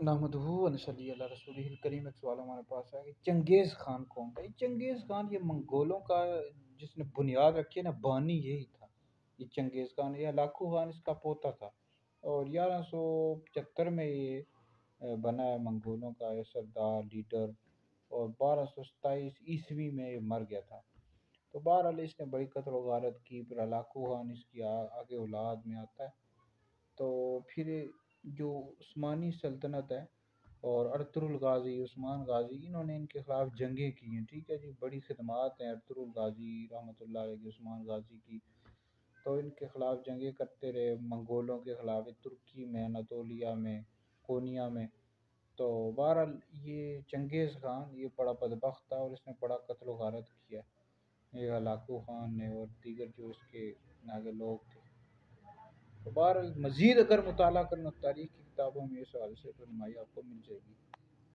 نحمدہ و نصلی علی رسولہ الکریم۔ ایک سوال ہمارے پاس ہے کہ چنگیز خان کون تھا؟ یہ چنگیز خان یہ منگولوں کا جس نے بنیاد رکھی ہے نا، بانی یہی تھا۔ یہ چنگیز خان، یہ ہلاکو خان اس کا پوتا تھا، اور 1175 میں یہ بنا ہے منگولوں کا یہ سردار لیڈر، اور 1227 عیسوی میں یہ مر گیا تھا۔ تو بہرحال اس نے بڑی قتل و غارت کی، پھر ہلاکو خان اس کی آگے اولاد میں آتا ہے۔ تو پھر جو عثمانی سلطنت ہے اور ارطغرل غازی، عثمان غازی، انہوں نے ان کے خلاف جنگیں کی ہیں، ٹھیک ہے جی، بڑی خدمات ہیں ارطغرل غازی رحمۃ اللہ علیہ کی، عثمان غازی کی۔ تو ان کے خلاف جنگیں کرتے رہے، منگولوں کے خلاف، ترکی میں، اناتولیہ میں، کونیا میں۔ تو بہرحال یہ چنگیز خان یہ بڑا بدبخت تھا، اور اس نے بڑا قتل و غارت کیا، یہ ہلاکو خان نے اور دیگر جو اس کے آگے لوگ تھے۔ تو بہرحال مزید اگر مطالعہ کرنا تاریخ کی کتابوں میں اس حوالے سے رہنمائی آپ کو مل جائے گی۔